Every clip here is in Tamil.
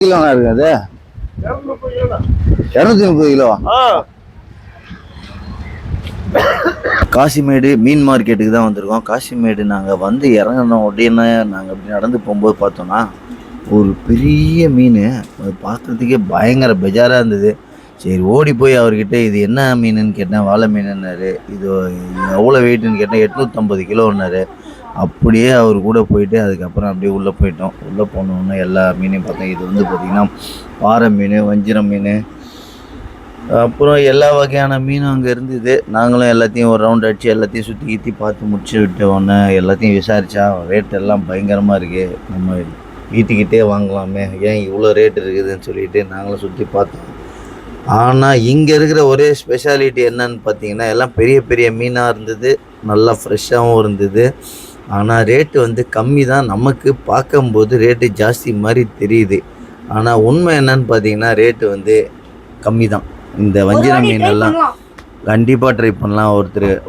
கிலோண்ணா இருக்கு அது 230 கிலோ. காசிமேடு மீன் மார்க்கெட்டுக்கு தான் வந்திருக்கோம். காசிமேடு நாங்கள் வந்து இறங்கின உடனே நாங்கள் அப்படி நடந்து போகும்போது பார்த்தோன்னா ஒரு பெரிய மீன், அது பார்க்குறதுக்கே பயங்கர பெஜாராக இருந்தது. சரி ஓடி போய் அவர்கிட்ட இது என்ன மீனுன்னு கேட்டேன். வாழை மீனுன்னாரு. இது எவ்வளோ வெயிட்டுன்னு கேட்டேன். 850 கிலோன்னாரு. அப்படியே அவர் கூட போயிட்டு அதுக்கப்புறம் அப்படியே உள்ளே போயிட்டோம். உள்ளே போனோன்னே எல்லா மீனையும் பார்த்தோம். இது வந்து பார்த்திங்கன்னா பாறை மீன், வஞ்சிரம் மீன், அப்புறம் எல்லா வகையான மீனும் அங்கே இருந்தது. நாங்களும் எல்லாத்தையும் ஒரு ரவுண்ட் அடித்து எல்லாத்தையும் சுற்றி கீற்றி பார்த்து முடிச்சு விட்ட உடனே எல்லாத்தையும் விசாரித்தா ரேட் எல்லாம் பயங்கரமாக இருக்குது. நம்ம வீட்டுக்கிட்டே வாங்கலாமே, ஏன் இவ்வளோ ரேட் இருக்குதுன்னு சொல்லிட்டு நாங்களும் சுற்றி பார்த்தோம். ஆனால் இங்கே இருக்கிற ஒரே ஸ்பெஷாலிட்டி என்னன்னு பார்த்தீங்கன்னா, எல்லாம் பெரிய பெரிய மீனாக இருந்தது, நல்லா ஃப்ரெஷ்ஷாகவும் இருந்தது. ஆனால் ரேட்டு வந்து கம்மி தான். நமக்கு பார்க்கும்போது ரேட்டு ஜாஸ்தி மாதிரி தெரியுது. ஆனால் உண்மை என்னன்னு பார்த்தீங்கன்னா ரேட்டு வந்து கம்மி தான். இந்த வஞ்சிர மீன் எல்லாம் கண்டிப்பாக ட்ரை பண்ணலாம்.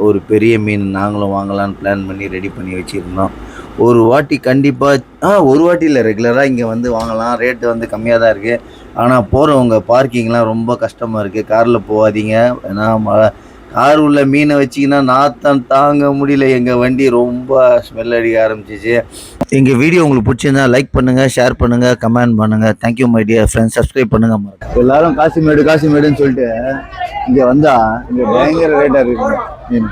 ஒரு பெரிய மீன் நாங்களும் வாங்கலான்னு பிளான் பண்ணி ரெடி பண்ணி வச்சுருந்தோம். ஒரு வாட்டி கண்டிப்பாக ஒரு வாட்டி இல்லை, ரெகுலராக இங்கே வந்து வாங்கலாம். ரேட்டு வந்து கம்மியாக தான் இருக்குது. ஆனால் போகிறவங்க பார்க்கிங்லாம் ரொம்ப கஷ்டமாக இருக்குது. காரில் போகாதீங்க. ஏன்னா கார் உள்ள மீனை வச்சிங்கன்னா நாத்தம் தாங்க முடியல. எங்கள் வண்டி ரொம்ப ஸ்மெல் அடிக்க ஆரம்பிச்சிச்சு. எங்கள் வீடியோ உங்களுக்கு பிடிச்சிருந்தா லைக் பண்ணுங்கள், ஷேர் பண்ணுங்கள், கமெண்ட் பண்ணுங்கள். Thank you my dear friends. Subscribe பண்ணுங்கள். எல்லாரும் காசிமேடுன்னு சொல்லிட்டு இங்கே வந்தால் இங்கே பயங்கர ரேட்டாக இருக்குது. மீன்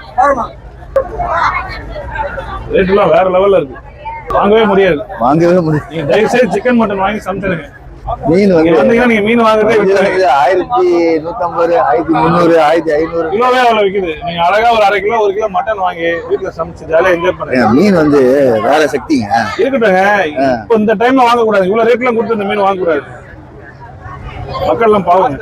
ரேட்லாம் வேற லெவலில் இருக்குது. வாங்கவே முடியாது. நீங்கள் தயவுசெய்து சிக்கன் மட்டன் வாங்கி சமைச்சிருங்க. மீன் வந்தீங்கன்னா நீங்க மீன் வாங்குறதே 1150, 1300, 1500 கிலோவே அவ்வளவு விக்குது. நீங்க அழகா ஒரு 1/2 கிலோ 1 கிலோ மட்டன் வாங்கி வீட்டுல சமைச்சு ஜாலியா என்ஜாய் பண்ணுங்க. மீன் வந்து வேற சக்திங்க. இருக்கட்டுங்க, இப்போ இந்த டைம்ல வாங்க கூடாது. இவ்வளவு ரேட்லாம் கொடுத்து இந்த மீன் வாங்க கூடாது. மக்கள் எல்லாம் பாவங்க.